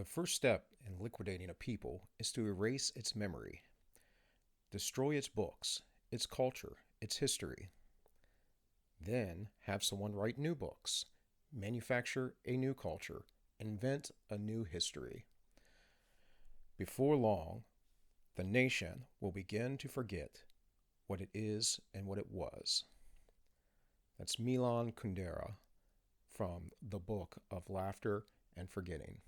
The first step in liquidating a people is to erase its memory, destroy its books, its culture, its history. Then have someone write new books, manufacture a new culture, invent a new history. Before long, the nation will begin to forget what it is and what it was. That's Milan Kundera from the Book of Laughter and Forgetting.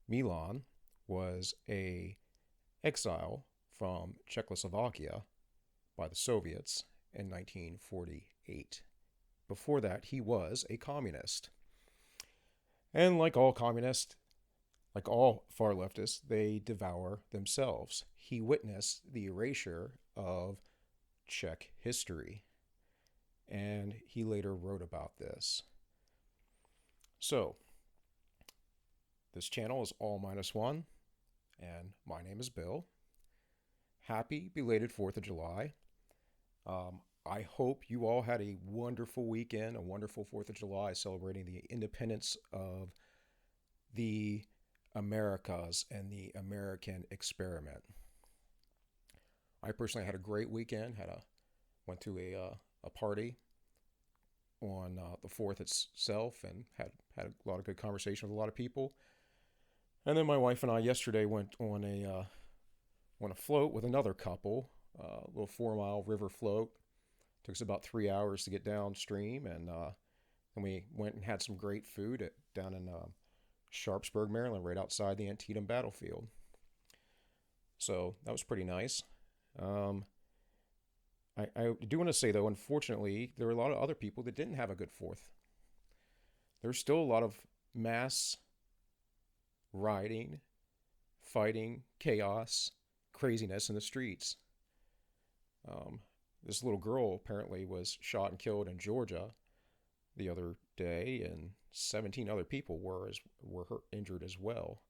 Milan was an exile from Czechoslovakia by the Soviets in 1948. Before that, he was a communist. And like all communists, like all far leftists, they devour themselves. He witnessed the erasure of Czech history, and he later wrote about this. So, this channel is AllMinucOne, and my name is Bill. Happy belated 4th of July. I hope you all had a wonderful weekend, a wonderful 4th of July, celebrating the independence of the Americas and the American experiment. I personally had a great weekend. Went to a party on the 4th itself, and had a lot of good conversation with a lot of people. And then my wife and I yesterday went on a float with another couple, a little 4-mile river float. Took us about 3 hours to get downstream, and we went and had some great food down in Sharpsburg, Maryland, right outside the Antietam battlefield. So that was pretty nice. I do want to say, though, unfortunately, there were a lot of other people that didn't have a good 4th. There's still a lot of mass rioting, fighting, chaos, craziness in the streets. This little girl apparently was shot and killed in Georgia the other day, and 17 other people were injured as well.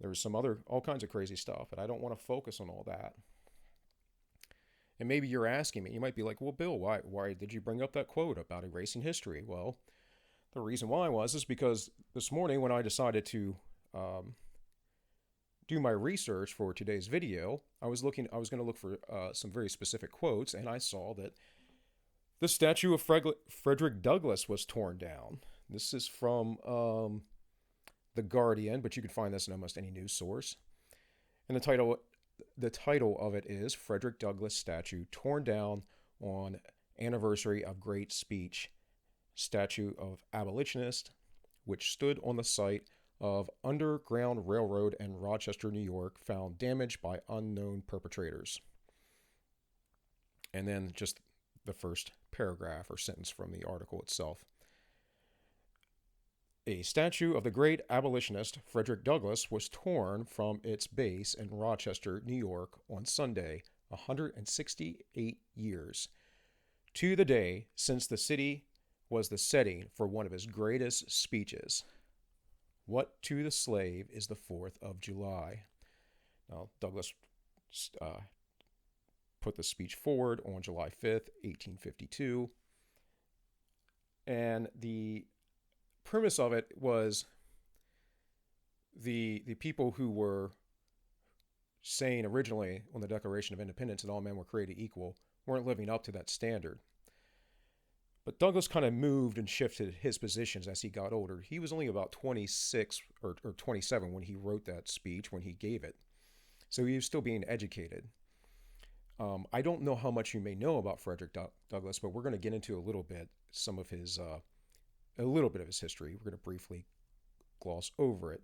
There was all kinds of crazy stuff, and I don't want to focus on all that. And maybe you're asking me, you might be like, well, Bill, why did you bring up that quote about erasing history? Well, the reason why is because this morning when I decided to do my research for today's video, I was going to look for some very specific quotes, and I saw that the statue of Frederick Douglass was torn down. This is from The Guardian, but you can find this in almost any news source. And the title of it is Frederick Douglass Statue Torn Down on Anniversary of Great Speech, Statue of Abolitionist, which stood on the site of Underground Railroad in Rochester, New York, found damaged by unknown perpetrators. And then just the first paragraph or sentence from the article itself. A statue of the great abolitionist Frederick Douglass was torn from its base in Rochester, New York on Sunday, 168 years, to the day since the city was the setting for one of his greatest speeches. What to the slave is the 4th of July? Now, Douglass put the speech forward on July 5th, 1852. And the premise of it was the people who were saying originally on the Declaration of Independence that all men were created equal weren't living up to that standard. But Douglass kind of moved and shifted his positions as he got older. He was only about 26 or 27 when he wrote that speech, when he gave it. So he was still being educated. I don't know how much you may know about Frederick Douglass, but we're going to get into a little bit of his history. We're going to briefly gloss over it.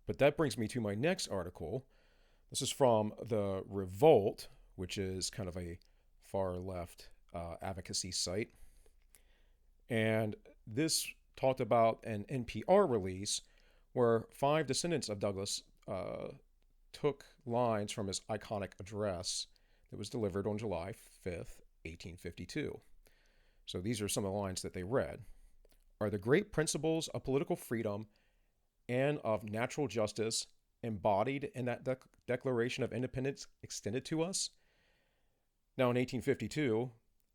But that brings me to my next article. This is from the Revolt, which is kind of a far left advocacy site. And this talked about an NPR release where 5 descendants of Douglass took lines from his iconic address that was delivered on July 5th, 1852. So these are some of the lines that they read. Are the great principles of political freedom and of natural justice embodied in that Declaration of Independence extended to us? Now, in 1852,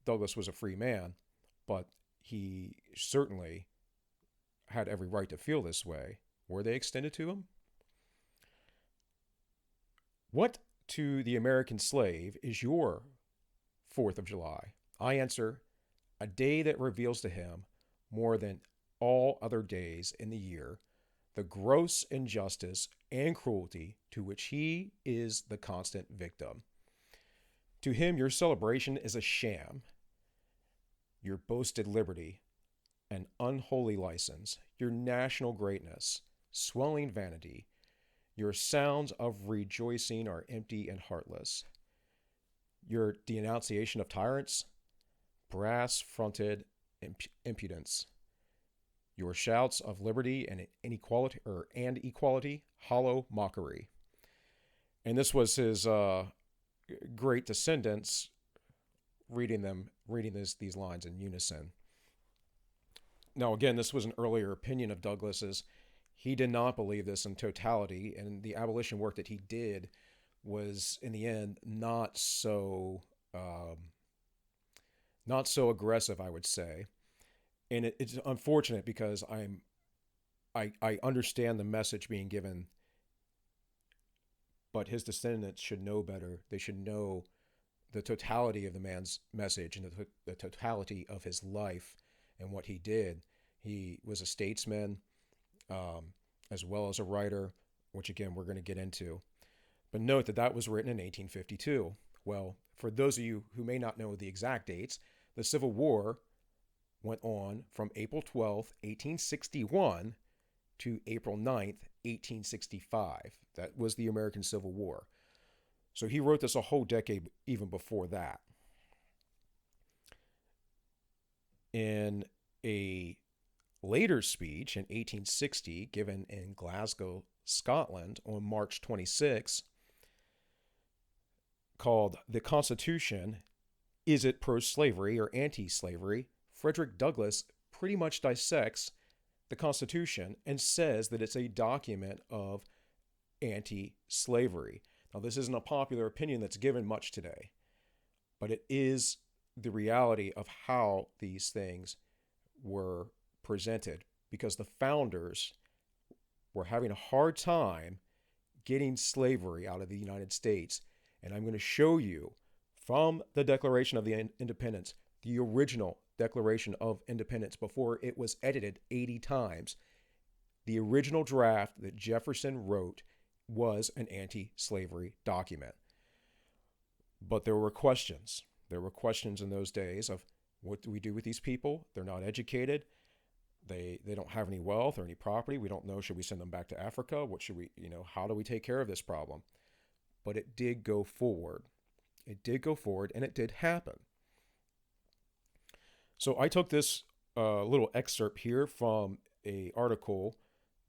Douglass was a free man, but he certainly had every right to feel this way. Were they extended to him? What to the American slave is your 4th of July? I answer, a day that reveals to him, more than all other days in the year, the gross injustice and cruelty to which he is the constant victim. To him, your celebration is a sham. Your boasted liberty, an unholy license, your national greatness, swelling vanity, your sounds of rejoicing are empty and heartless. Your denunciation of tyrants, brass-fronted impudence. Your shouts of liberty and equality, hollow mockery. And this was his great descendants reading these lines in unison. Now, again, this was an earlier opinion of Douglass's. He did not believe this in totality, and the abolition work that he did was, in the end, not so aggressive, I would say. And it's unfortunate because I understand the message being given, but his descendants should know better. They should know the totality of the man's message and the totality of his life and what he did. He was a statesman, as well as a writer, which again we're going to get into. But note that was written in 1852. Well, for those of you who may not know the exact dates, the Civil War went on from April 12th, 1861 to April 9th, 1865. That was the American Civil War. So he wrote this a whole decade even before that. In a later speech in 1860, given in Glasgow, Scotland on March 26, called The Constitution, Is It Pro-Slavery or Anti-Slavery?, Frederick Douglass pretty much dissects the Constitution and says that it's a document of anti-slavery. Now, this isn't a popular opinion that's given much today, but it is the reality of how these things were presented, because the founders were having a hard time getting slavery out of the United States. And I'm going to show you from the Declaration of the Independence, the original Declaration of Independence before it was edited 80 times. The original draft that Jefferson wrote was an anti-slavery document. But there were questions. There were questions in those days of, what do we do with these people? They're not educated. They don't have any wealth or any property. We don't know, should we send them back to Africa? What should we, how do we take care of this problem? But it did go forward. It did go forward, and it did happen. So I took this little excerpt here from an article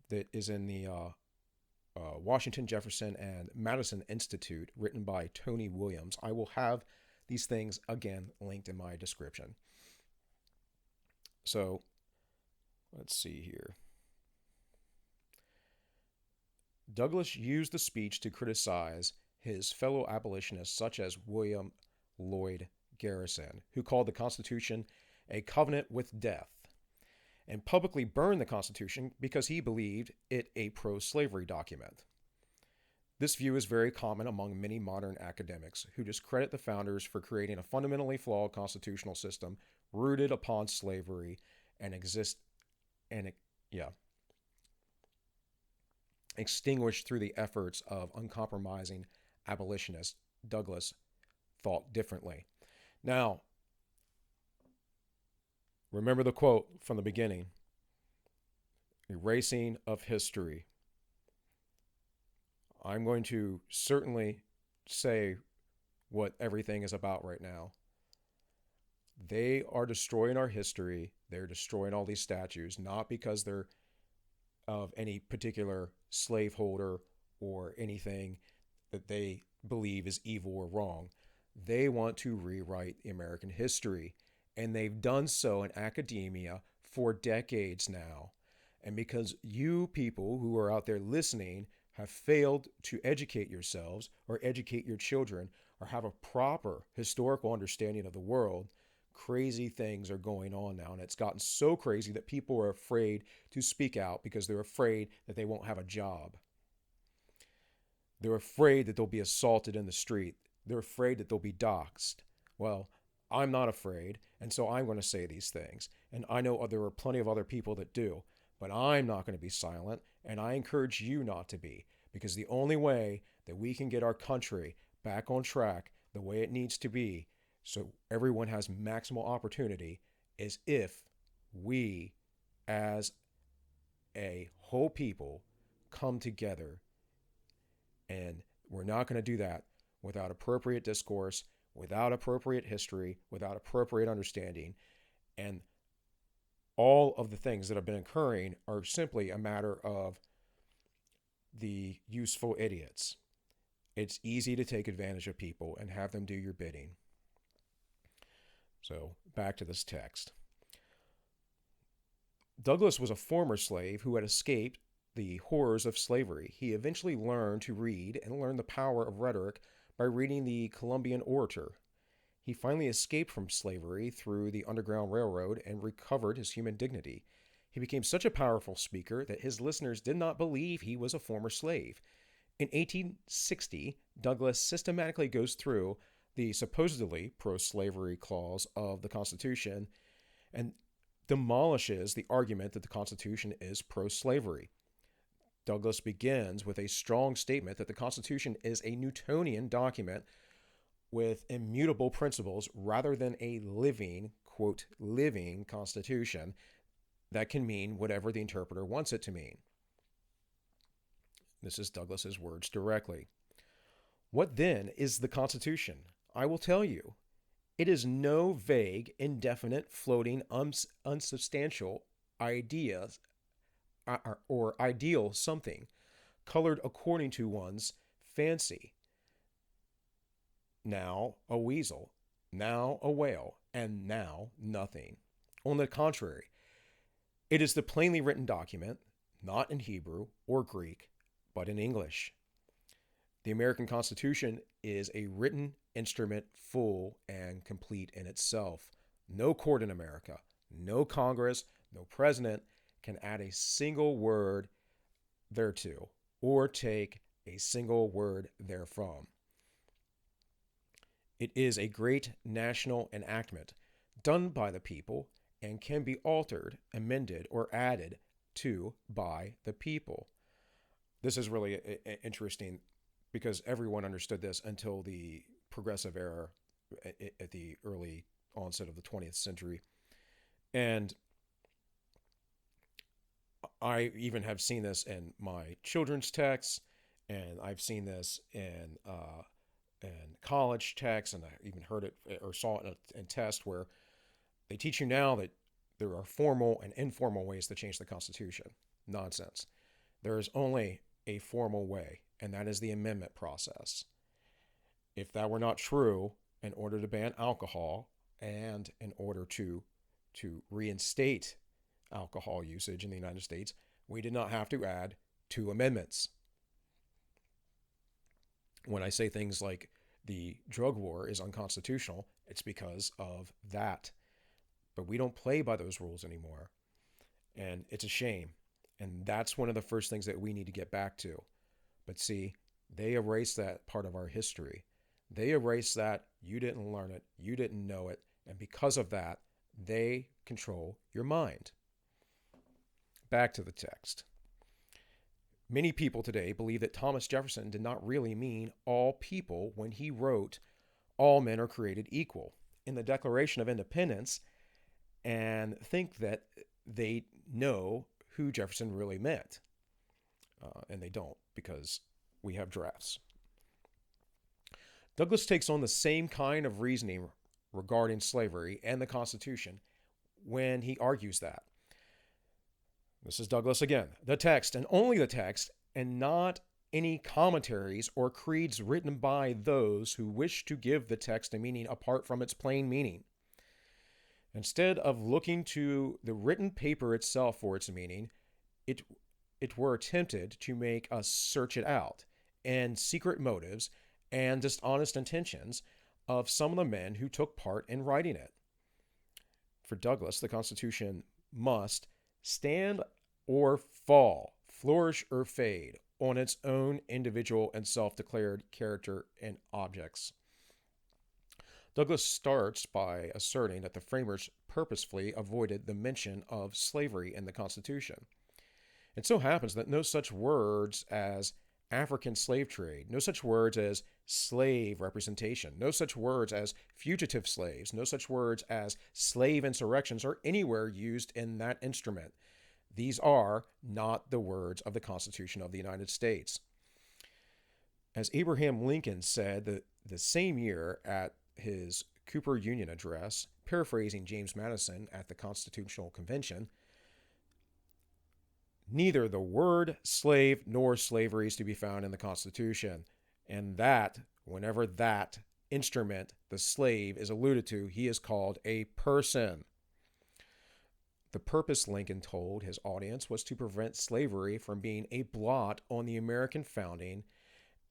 that is in the Washington, Jefferson, and Madison Institute, written by Tony Williams. I will have these things, again, linked in my description. So let's see here. Douglass used the speech to criticize his fellow abolitionists, such as William Lloyd Garrison, who called the Constitution a covenant with death, and publicly burned the Constitution because he believed it a pro-slavery document. This view is very common among many modern academics who discredit the founders for creating a fundamentally flawed constitutional system rooted upon slavery and extinguished through the efforts of uncompromising abolitionists. Douglass thought differently. Now, remember the quote from the beginning: erasing of history. I'm going to certainly say what everything is about right now. They are destroying our history. They're destroying all these statues, not because they're of any particular slaveholder or anything that they believe is evil or wrong. They want to rewrite the American history, and they've done so in academia for decades now. And because you people who are out there listening have failed to educate yourselves or educate your children or have a proper historical understanding of the world, crazy things are going on now. And it's gotten so crazy that people are afraid to speak out because they're afraid that they won't have a job. They're afraid that they'll be assaulted in the street. They're afraid that they'll be doxxed. Well, I'm not afraid, and so I'm going to say these things. And I know there are plenty of other people that do, but I'm not going to be silent, and I encourage you not to be, because the only way that we can get our country back on track the way it needs to be, so everyone has maximal opportunity, is if we, as a whole people, come together. And we're not going to do that without appropriate discourse, without appropriate history, without appropriate understanding. And all of the things that have been occurring are simply a matter of the useful idiots. It's easy to take advantage of people and have them do your bidding. So back to this text. Douglass was a former slave who had escaped the horrors of slavery. He eventually learned to read and learned the power of rhetoric by reading the Columbian Orator. He finally escaped from slavery through the Underground Railroad and recovered his human dignity. He became such a powerful speaker that his listeners did not believe he was a former slave. In 1860, Douglass systematically goes through the supposedly pro-slavery clause of the Constitution and demolishes the argument that the Constitution is pro-slavery. Douglass begins with a strong statement that the Constitution is a Newtonian document with immutable principles rather than a living, quote, living Constitution that can mean whatever the interpreter wants it to mean. This is Douglass's words directly. What then is the Constitution? I will tell you. It is no vague, indefinite, floating, unsubstantial ideas or ideal something, colored according to one's fancy. Now a weasel, now a whale, and now nothing. On the contrary, it is the plainly written document, not in Hebrew or Greek, but in English. The American Constitution is a written instrument full and complete in itself. No court in America, no Congress, no president can add a single word thereto or take a single word therefrom. It is a great national enactment done by the people and can be altered, amended, or added to by the people. This is really interesting because everyone understood this until the progressive era at the early onset of the 20th century. And I even have seen this in my children's texts, and I've seen this in college texts, and I even heard it or saw it in tests where they teach you now that there are formal and informal ways to change the Constitution. Nonsense. There is only a formal way, and that is the amendment process. If that were not true, in order to ban alcohol and in order to reinstate alcohol usage in the United States, we did not have to add 2 amendments. When I say things like the drug war is unconstitutional, it's because of that. But we don't play by those rules anymore. And it's a shame. And that's one of the first things that we need to get back to. But see, they erased that part of our history. They erased that. You didn't learn it. You didn't know it. And because of that, they control your mind. Back to the text. Many people today believe that Thomas Jefferson did not really mean all people when he wrote, "All men are created equal" in the Declaration of Independence, and think that they know who Jefferson really meant. And they don't, because we have drafts. Douglass takes on the same kind of reasoning regarding slavery and the Constitution when he argues that. This is Douglass again. The text, and only the text, and not any commentaries or creeds written by those who wish to give the text a meaning apart from its plain meaning. Instead of looking to the written paper itself for its meaning, it were attempted to make us search it out, and secret motives and dishonest intentions of some of the men who took part in writing it. For Douglass, the Constitution must stand or fall, flourish or fade on its own individual and self-declared character and objects. Douglass starts by asserting that the framers purposefully avoided the mention of slavery in the Constitution. It so happens that no such words as African slave trade, no such words as slave representation, no such words as fugitive slaves, no such words as slave insurrections are anywhere used in that instrument. These are not the words of the Constitution of the United States. As Abraham Lincoln said the same year at his Cooper Union address, paraphrasing James Madison at the Constitutional Convention, neither the word slave nor slavery is to be found in the Constitution. And that, whenever that instrument, the slave, is alluded to, he is called a person. The purpose, Lincoln told his audience, was to prevent slavery from being a blot on the American founding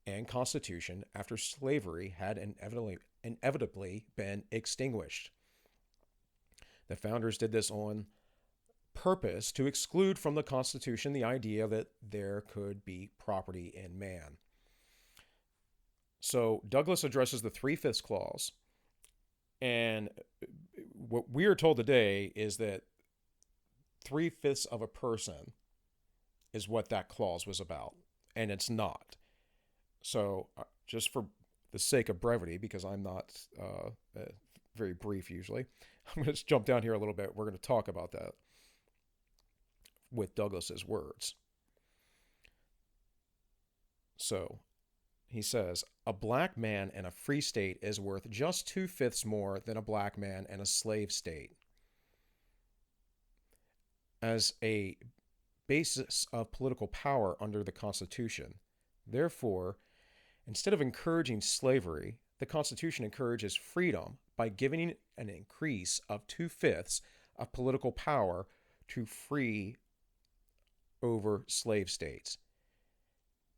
and Constitution after slavery had inevitably been extinguished. The founders did this on purpose to exclude from the Constitution the idea that there could be property in man. So Douglass addresses the 3/5 clause, and what we are told today is that 3/5 of a person is what that clause was about, and it's not. So just for the sake of brevity, because I'm not very brief usually, I'm going to just jump down here a little bit. We're going to talk about that with Douglass's words. So he says, a black man in a free state is worth just 2/5 more than a black man in a slave state. As a basis of political power under the Constitution, therefore, instead of encouraging slavery, the Constitution encourages freedom by giving an increase of 2/5 of political power to free over slave states.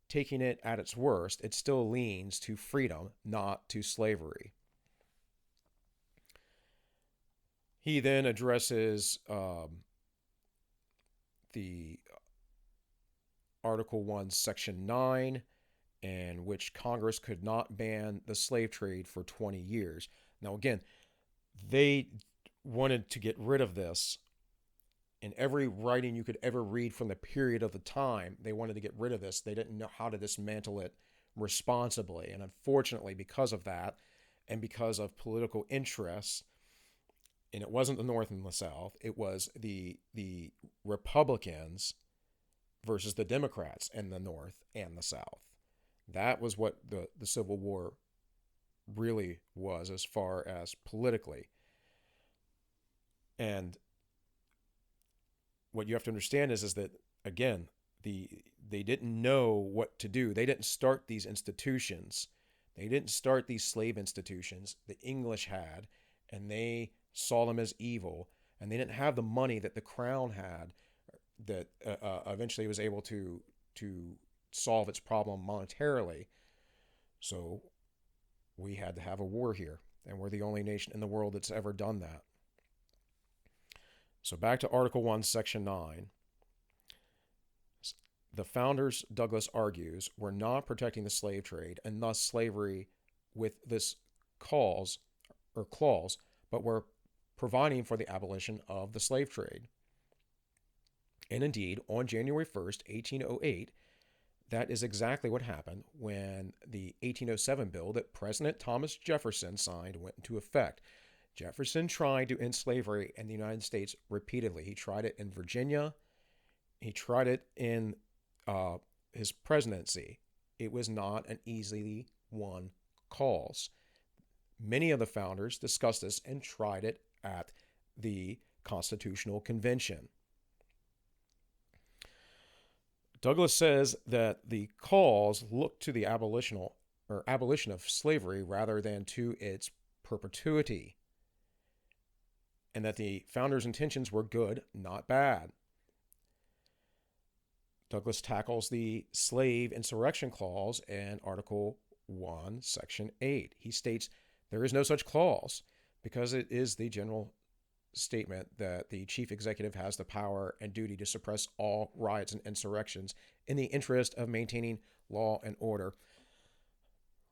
Taking it at its worst, it still leans to freedom, not to slavery. He then addresses the Article 1, Section 9, in which Congress could not ban the slave trade for 20 years. Now, again, they wanted to get rid of this. In every writing you could ever read from the period of the time, they wanted to get rid of this. They didn't know how to dismantle it responsibly. And unfortunately, because of that, and because of political interests, and it wasn't the North and the South, it was the Republicans versus the Democrats in the North and the South. That was what the Civil War really was as far as politically. And what you have to understand is that, again, they didn't know what to do. They didn't start these institutions. They didn't start these slave institutions. The English had, and they saw them as evil. And they didn't have the money that the crown had that eventually was able to solve its problem monetarily. So we had to have a war here. And we're the only nation in the world that's ever done that. So back to Article 1, Section 9. The founders, Douglass argues, were not protecting the slave trade and thus slavery with this clause, but were providing for the abolition of the slave trade. And indeed, on January 1st, 1808, that is exactly what happened when the 1807 bill that President Thomas Jefferson signed went into effect. Jefferson tried to end slavery in the United States repeatedly. He tried it in Virginia. He tried it in his presidency. It was not an easily won cause. Many of the founders discussed this and tried it at the Constitutional Convention. Douglass says that the cause looked to the abolition of slavery rather than to its perpetuity, and that the founders' intentions were good, not bad. Douglass tackles the slave insurrection clause in Article 1, Section 8. He states there is no such clause because it is the general statement that the chief executive has the power and duty to suppress all riots and insurrections in the interest of maintaining law and order.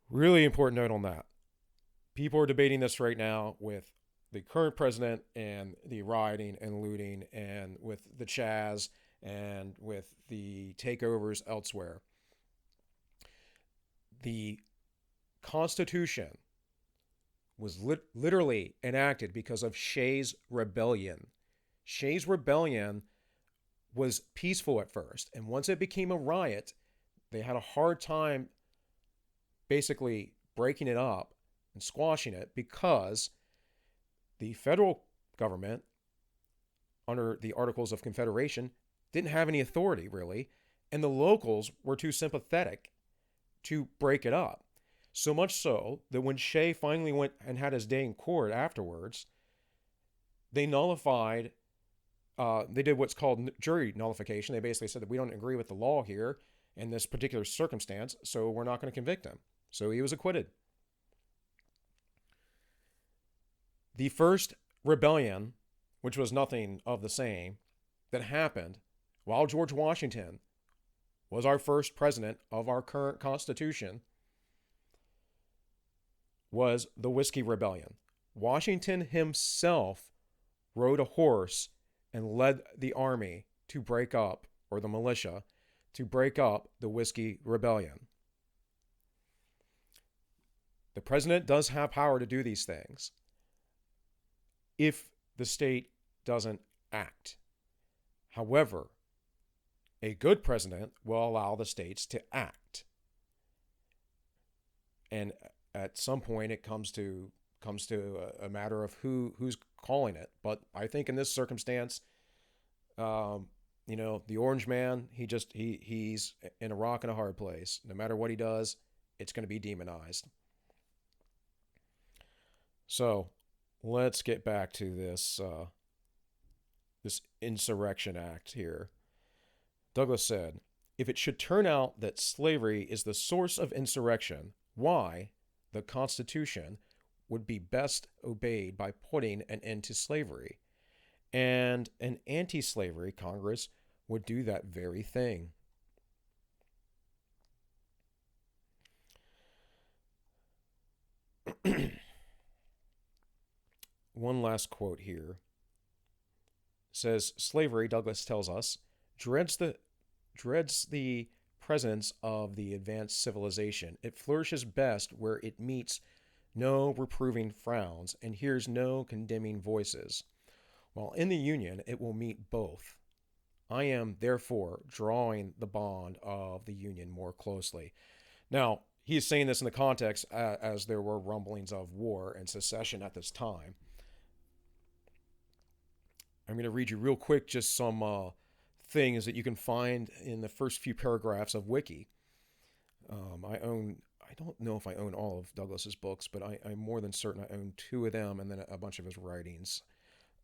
Really important note on that. People are debating this right now with the current president and the rioting and looting and with the Chaz and with the takeovers elsewhere. The Constitution was literally enacted because of Shay's rebellion. Shay's rebellion was peaceful at first, and once it became a riot, they had a hard time basically breaking it up and squashing it because the federal government, under the Articles of Confederation, didn't have any authority really, and the locals were too sympathetic to break it up. So much so that when Shay finally went and had his day in court afterwards, they nullified, they did what's called jury nullification. They basically said that we don't agree with the law here in this particular circumstance, so we're not going to convict him. So he was acquitted. The first rebellion, which was nothing of the same, that happened while George Washington was our first president of our current Constitution, was the Whiskey Rebellion. Washington himself rode a horse and led the army to break up, or the militia, to break up the Whiskey Rebellion. The president does have power to do these things if the state doesn't act. However, a good president will allow the states to act. And at some point it comes to a matter of who's calling it. But I think in this circumstance, the Orange Man, he's in a rock and a hard place. No matter what he does, it's going to be demonized. So let's get back to this Insurrection Act here. Douglass said, if it should turn out that slavery is the source of insurrection, why the Constitution would be best obeyed by putting an end to slavery. And an anti-slavery Congress would do that very thing. One last quote here. It says, slavery, Douglass tells us, dreads the presence of the advanced civilization. It flourishes best where it meets no reproving frowns and hears no condemning voices. While in the Union, it will meet both. I am, therefore, drawing the bond of the Union more closely. Now, he is saying this in the context as there were rumblings of war and secession at this time. I'm going to read you real quick just some things that you can find in the first few paragraphs of Wiki. I don't know if I own all of Douglass's books, but I'm more than certain I own 2 of them and then a bunch of his writings.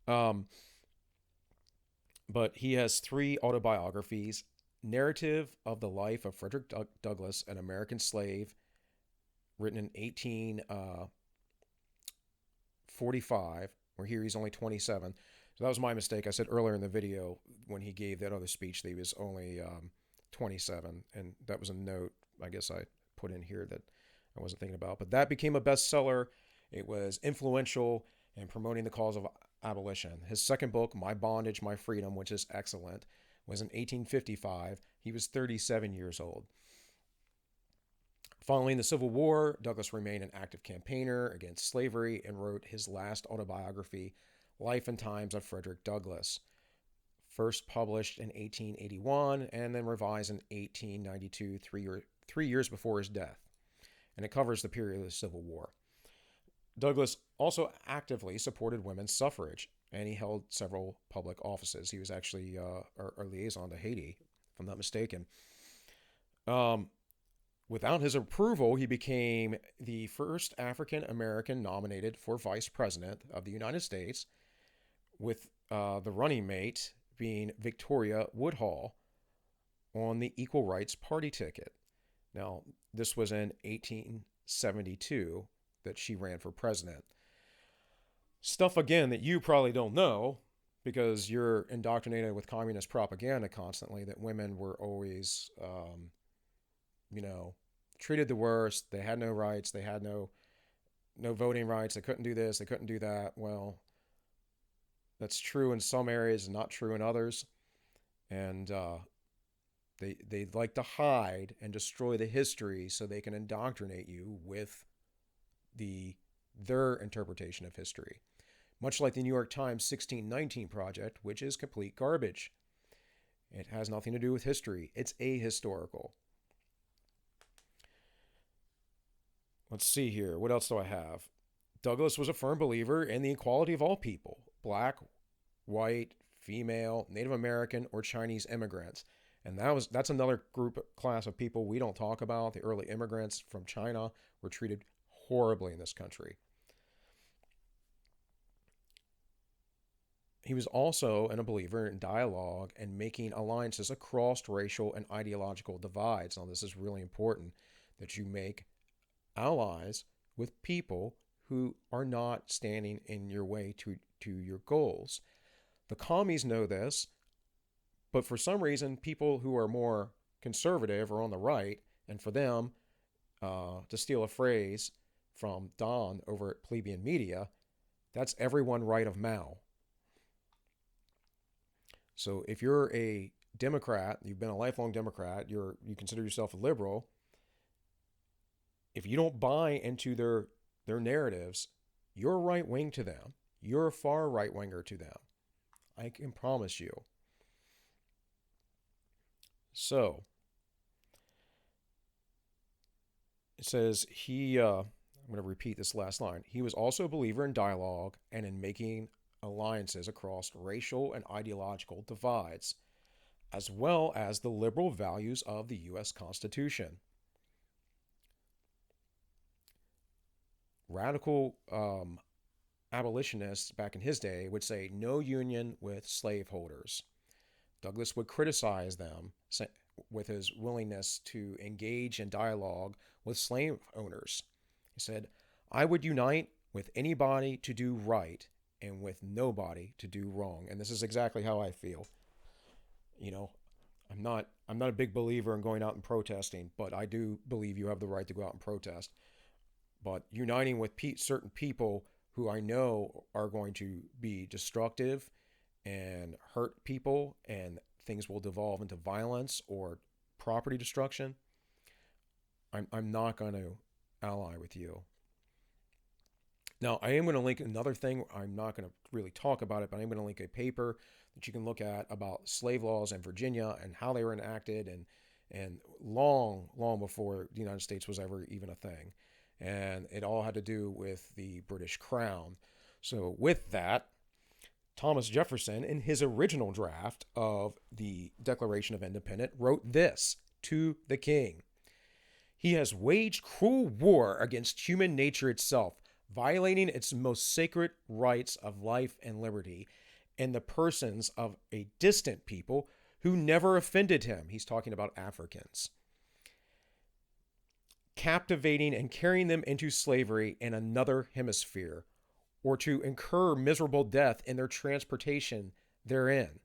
But he has 3 autobiographies: Narrative of the Life of Frederick Douglass, an American Slave, written in 1845, where here he's only 27. So that was my mistake. I said earlier in the video when he gave that other speech that he was only 27, and that was a note I guess I put in here that I wasn't thinking about. But that became a bestseller. It was influential in promoting the cause of abolition. His second book, My Bondage, My Freedom, which is excellent, was in 1855. He was 37 years old. Following the Civil War, Douglass remained an active campaigner against slavery and wrote his last autobiography, Life and Times of Frederick Douglass, first published in 1881 and then revised in 1892, 3 years before his death. And it covers the period of the Civil War. Douglass also actively supported women's suffrage, and he held several public offices. He was actually our liaison to Haiti, if I'm not mistaken. Without his approval, he became the first African-American nominated for vice president of the United States, with the running mate being Victoria Woodhull on the Equal Rights Party ticket. Now, this was in 1872 that she ran for president. Stuff, again, that you probably don't know because you're indoctrinated with communist propaganda constantly, that women were always, you know, treated the worst. They had no rights. They had no voting rights. They couldn't do this. They couldn't do that. Well, that's true in some areas and not true in others. And they like to hide and destroy the history so they can indoctrinate you with their interpretation of history. Much like the New York Times 1619 project, which is complete garbage. It has nothing to do with history. It's ahistorical. Let's see here. What else do I have? Douglass was a firm believer in the equality of all people, black, white, female, Native American, or Chinese immigrants. And that's another class of people we don't talk about. The early immigrants from China were treated horribly in this country. He was also a believer in dialogue and making alliances across racial and ideological divides. Now, this is really important, that you make allies with people who are not standing in your way to your goals. The commies know this, but for some reason, people who are more conservative or on the right, and for them, to steal a phrase from Don over at Plebeian Media, that's everyone right of Mao. So if you're a Democrat, you've been a lifelong Democrat, you consider yourself a liberal, if you don't buy into their narratives, you're right wing to them. You're a far right winger to them. I can promise you. So it says I'm going to repeat this last line. He was also a believer in dialogue and in making alliances across racial and ideological divides, as well as the liberal values of the U.S. Constitution. Radical abolitionists back in his day would say no union with slaveholders. Douglass would criticize them with his willingness to engage in dialogue with slave owners. He said, I would unite with anybody to do right and with nobody to do wrong. And this is exactly how I feel. You know, I'm not a big believer in going out and protesting, but I do believe you have the right to go out and protest. But uniting with certain people who I know are going to be destructive and hurt people, and things will devolve into violence or property destruction, I'm not going to ally with you. Now, I am going to link another thing. I'm not going to really talk about it, but I'm going to link a paper that you can look at about slave laws in Virginia and how they were enacted, and long before the United States was ever even a thing. And it all had to do with the British Crown. So with that, Thomas Jefferson, in his original draft of the Declaration of Independence, wrote this to the king. He has waged cruel war against human nature itself, violating its most sacred rights of life and liberty in the persons of a distant people who never offended him. He's talking about Africans. Captivating and carrying them into slavery in another hemisphere, or to incur miserable death in their transportation therein.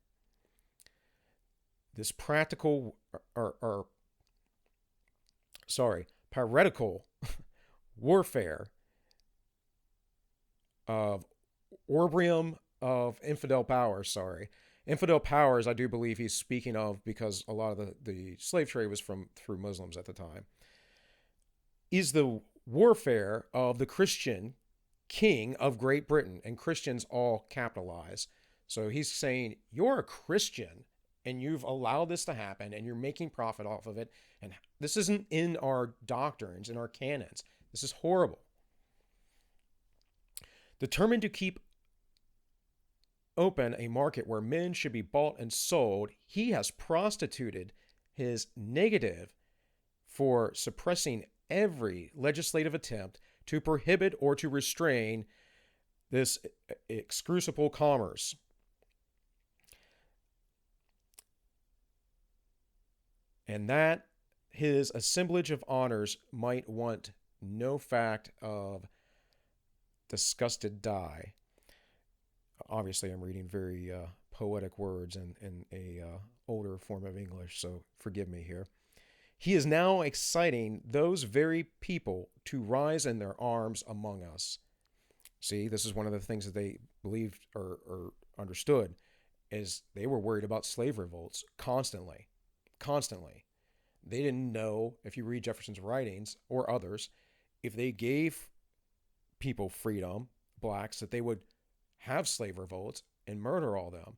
This piratical warfare of orbrium of infidel powers, Infidel powers, I do believe he's speaking of, because a lot of the slave trade was through Muslims at the time, is the warfare of the Christian king of Great Britain, and Christians all capitalize. So he's saying, you're a Christian and you've allowed this to happen and you're making profit off of it. And this isn't in our doctrines, in our canons. This is horrible. Determined to keep open a market where men should be bought and sold, he has prostituted his negative for suppressing every legislative attempt to prohibit or to restrain this excrucible commerce. And that his assemblage of honors might want no fact of disgusted die. Obviously, I'm reading very poetic words in a older form of English, so forgive me here. He is now exciting those very people to rise in their arms among us. See, this is one of the things that they believed or understood is they were worried about slave revolts constantly. Constantly. They didn't know, if you read Jefferson's writings or others, if they gave people freedom, blacks, that they would have slave revolts and murder all them.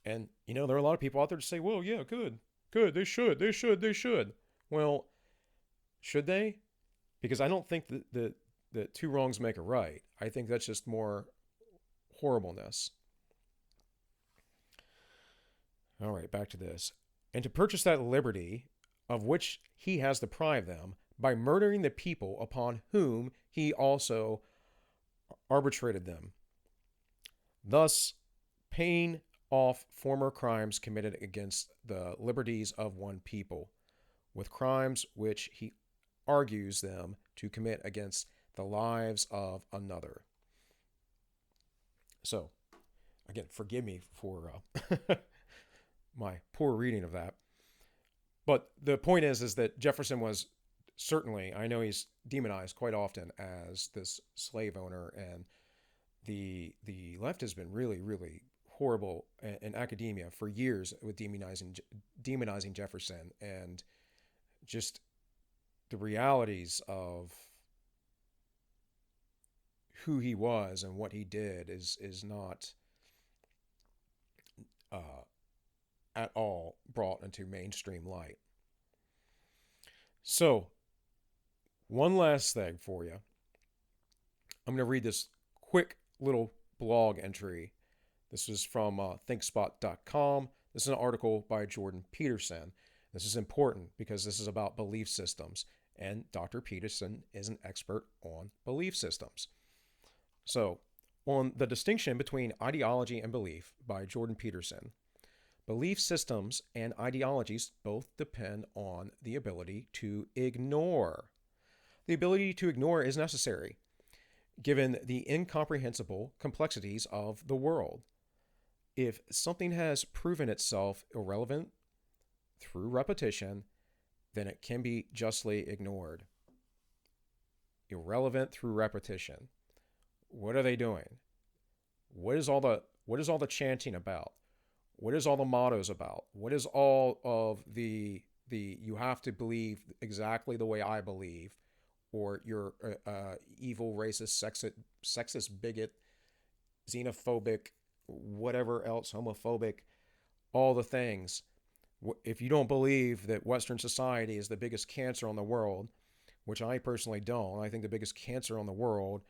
And, there are a lot of people out there to say, well, yeah, good, they should. Well, should they? Because I don't think that two wrongs make a right. I think that's just more horribleness. All right, back to this. And to purchase that liberty of which he has deprived them by murdering the people upon whom he also arbitrated them, thus paying off former crimes committed against the liberties of one people with crimes which he argues them to commit against the lives of another. So, again, forgive me for my poor reading of that. But the point is that Jefferson was certainly, I know he's demonized quite often as this slave owner, and the left has been really, really horrible in academia for years with demonizing Jefferson, and just the realities of who he was and what he did is not at all brought into mainstream light. So, one last thing for you. I'm going to read this quick little blog entry. This is from thinkspot.com. This is an article by Jordan Peterson. This is important because this is about belief systems, and Dr. Peterson is an expert on belief systems. So, on the distinction between ideology and belief by Jordan Peterson, belief systems and ideologies both depend on the ability to ignore. The ability to ignore is necessary, given the incomprehensible complexities of the world. If something has proven itself irrelevant through repetition, then it can be justly ignored. Irrelevant through repetition. What are they doing? What is all the chanting about? What is all the mottos about? What is all of the you have to believe exactly the way I believe, or you're evil, racist, sexist, bigot, xenophobic, whatever else, homophobic, all the things. If you don't believe that Western society is the biggest cancer on the world, which I personally don't, I think the biggest cancer on the world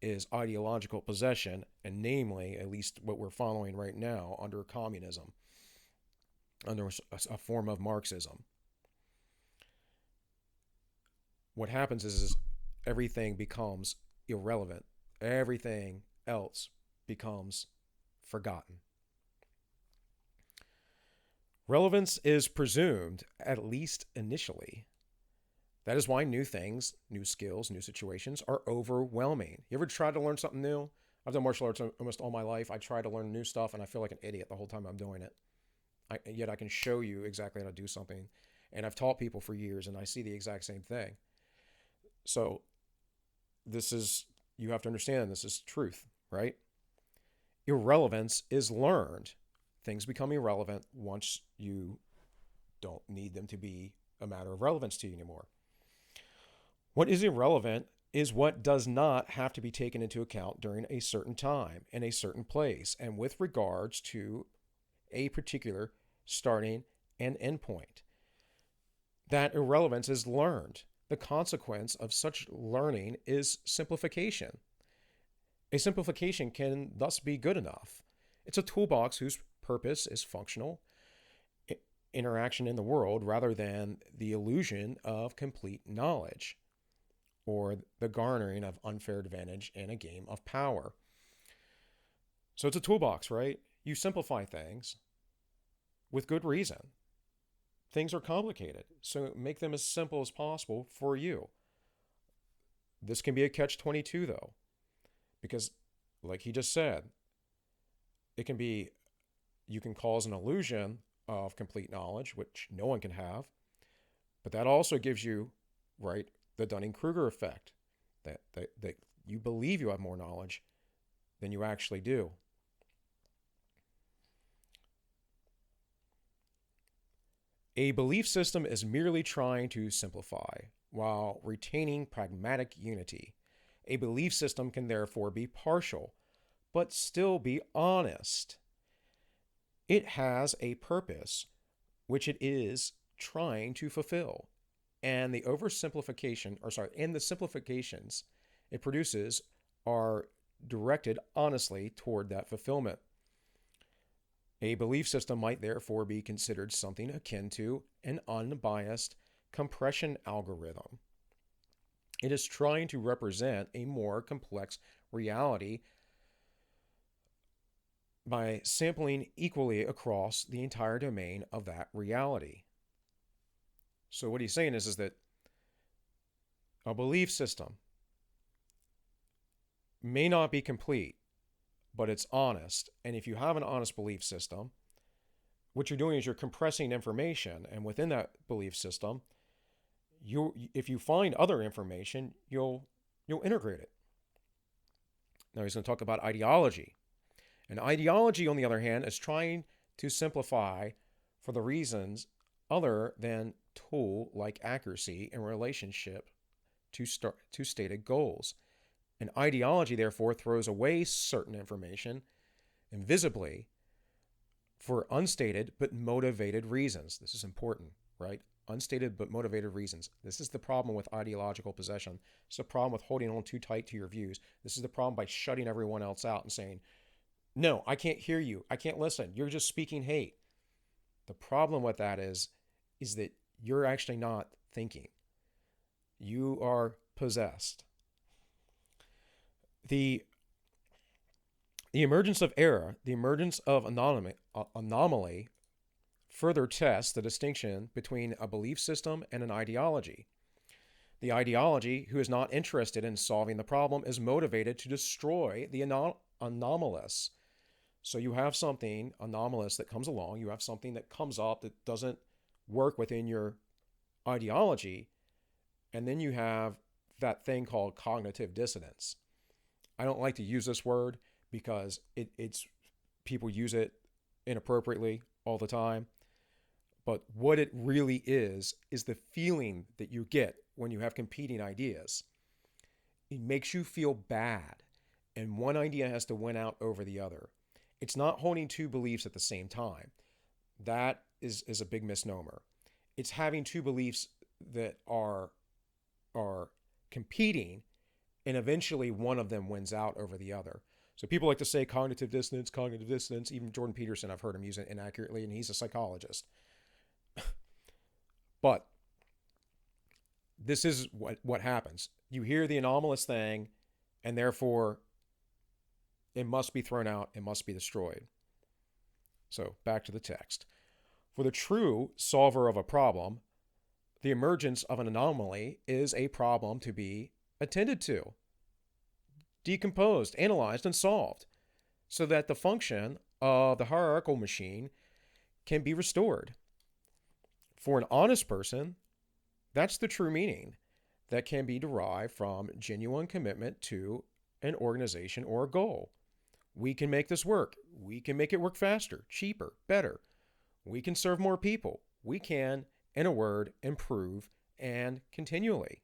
is ideological possession, and namely, at least what we're following right now, under communism, under a form of Marxism. What happens is everything becomes irrelevant. Everything else becomes forgotten. Relevance is presumed, at least initially. That is why new things, new skills, new situations are overwhelming. You ever try to learn something new? I've done martial arts almost all my life. I try to learn new stuff, and I feel like an idiot the whole time I'm doing it. Yet I can show you exactly how to do something. And I've taught people for years, and I see the exact same thing. So you have to understand, this is truth, right? Irrelevance is learned. Things become irrelevant once you don't need them to be a matter of relevance to you anymore. What is irrelevant is what does not have to be taken into account during a certain time, in a certain place, and with regards to a particular starting and end point. That irrelevance is learned. The consequence of such learning is simplification. A simplification can thus be good enough. It's a toolbox whose purpose is functional interaction in the world rather than the illusion of complete knowledge or the garnering of unfair advantage in a game of power. So it's a toolbox, right? You simplify things with good reason. Things are complicated, so make them as simple as possible for you. This can be a catch-22 though, because like he just said, It can be, you can cause an illusion of complete knowledge, which no one can have, but that also gives you, right, the Dunning-Kruger effect, that you believe you have more knowledge than you actually do. A belief system is merely trying to simplify while retaining pragmatic unity. A belief system can therefore be partial, but still be honest. It has a purpose which it is trying to fulfill. And the and the simplifications it produces are directed honestly toward that fulfillment. A belief system might therefore be considered something akin to an unbiased compression algorithm. It is trying to represent a more complex reality by sampling equally across the entire domain of that reality. So what he's saying is that a belief system may not be complete, but it's honest. And if you have an honest belief system, what you're doing is you're compressing information, and within that belief system, if you find other information, you'll integrate it. Now he's going to talk about ideology. And ideology, on the other hand, is trying to simplify for the reasons other than tool-like accuracy in relationship to stated goals. An ideology, therefore, throws away certain information invisibly for unstated but motivated reasons. This is important, right? Unstated but motivated reasons. This is the problem with ideological possession. It's the problem with holding on too tight to your views. This is the problem by shutting everyone else out and saying, no, I can't hear you. I can't listen. You're just speaking hate. The problem with that is that you're actually not thinking. You are possessed. The emergence of error, the emergence of anomaly, further tests the distinction between a belief system and an ideology. The ideology, who is not interested in solving the problem, is motivated to destroy the anomalous. So you have something anomalous that comes along, you have something that comes up that doesn't work within your ideology, and then you have that thing called cognitive dissonance. I don't like to use this word because it's people use it inappropriately all the time. But what it really is the feeling that you get when you have competing ideas. It makes you feel bad, and one idea has to win out over the other. It's not holding two beliefs at the same time. That is a big misnomer. It's having two beliefs that are competing, and eventually one of them wins out over the other. So people like to say cognitive dissonance. Even Jordan Peterson, I've heard him use it inaccurately, and he's a psychologist. But this is what happens. You hear the anomalous thing, and therefore it must be thrown out, it must be destroyed. So back to the text. For the true solver of a problem, the emergence of an anomaly is a problem to be attended to, decomposed, analyzed, and solved, so that the function of the hierarchical machine can be restored. For an honest person, that's the true meaning that can be derived from genuine commitment to an organization or a goal. We can make this work. We can make it work faster, cheaper, better. We can serve more people. We can, in a word, improve and continually.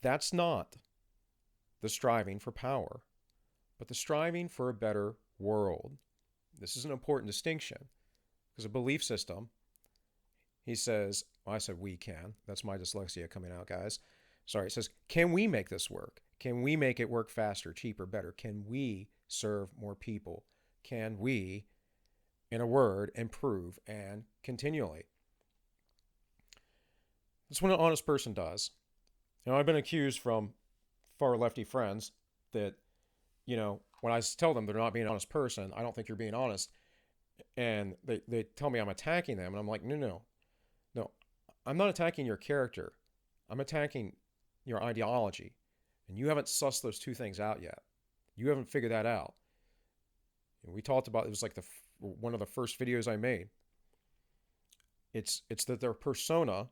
That's not the striving for power, but the striving for a better world. This is an important distinction because a belief system, he says, well, I said we can. That's my dyslexia coming out, guys. Sorry, it says, can we make this work? Can we make it work faster, cheaper, better? Can we serve more people? Can we, in a word, improve and continually? That's what an honest person does. Now, I've been accused from far lefty friends that, when I tell them they're not being an honest person, I don't think you're being honest. And they tell me I'm attacking them. And I'm like, no, I'm not attacking your character. I'm attacking your ideology. And you haven't sussed those two things out yet. You haven't figured that out. And we talked about, it was like one of the first videos I made. It's that their persona,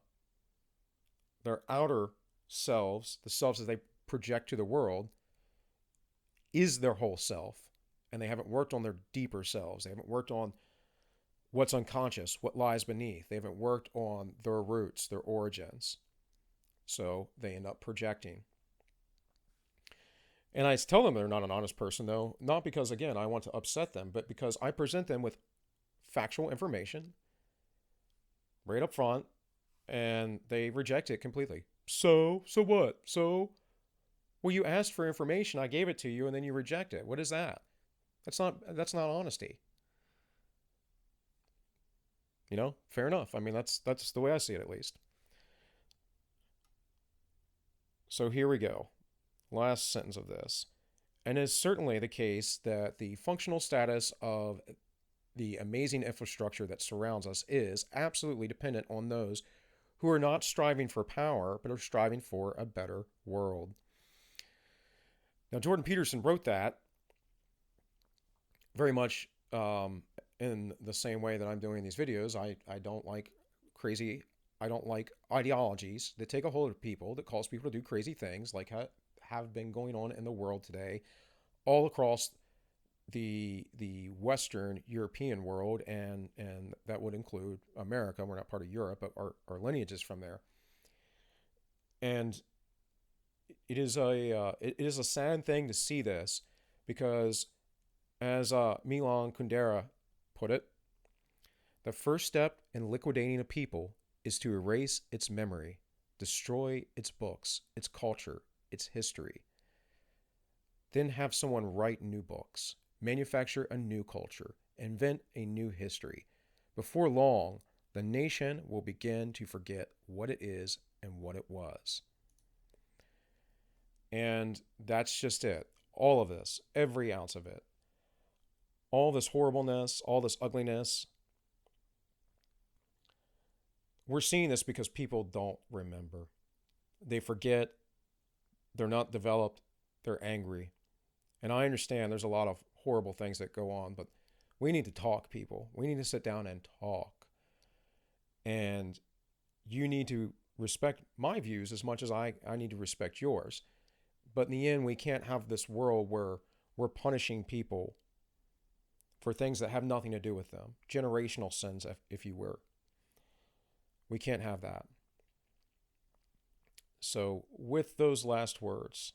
their outer selves, the selves that they project to the world, is their whole self. And they haven't worked on their deeper selves. They haven't worked on what's unconscious, what lies beneath. They haven't worked on their roots, their origins. So they end up projecting. And I tell them they're not an honest person, though, not because, again, I want to upset them, but because I present them with factual information right up front, and they reject it completely. So what? Well, you asked for information, I gave it to you, and then you reject it. What is that? That's not honesty. You know, fair enough. I mean, that's the way I see it, at least. So here we go. Last sentence of this. And it is certainly the case that the functional status of the amazing infrastructure that surrounds us is absolutely dependent on those who are not striving for power, but are striving for a better world. Now, Jordan Peterson wrote that very much in the same way that I'm doing these videos. I don't like crazy, I don't like ideologies that take a hold of people, that cause people to do crazy things like have been going on in the world today, all across the Western European world, and that would include America. We're not part of Europe, but our lineage is from there. And it is a sad thing to see this, because as Milan Kundera put it, the first step in liquidating a people is to erase its memory, destroy its books, its culture, its history. Then have someone write new books, manufacture a new culture, invent a new history. Before long, the nation will begin to forget what it is and what it was. And that's just it. All of this, every ounce of it. All this horribleness, all this ugliness. We're seeing this because people don't remember. They forget. They're not developed. They're angry. And I understand there's a lot of horrible things that go on, but we need to talk, people. We need to sit down and talk. And you need to respect my views as much as I need to respect yours. But in the end, we can't have this world where we're punishing people for things that have nothing to do with them. Generational sins, if you were. We can't have that. So with those last words,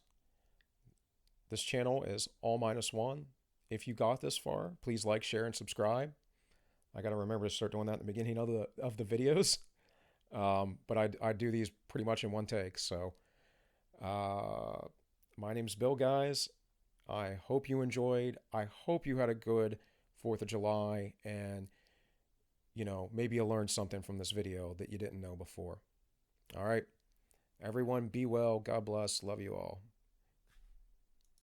this channel is AllMinucOne. If you got this far, please like, share, and subscribe. I got to remember to start doing that at the beginning of the videos. But I do these pretty much in one take. So my name's Bill, guys. I hope you enjoyed. I hope you had a good 4th of July, and maybe you learned something from this video that you didn't know before. All right. Everyone be well. God bless. Love you all.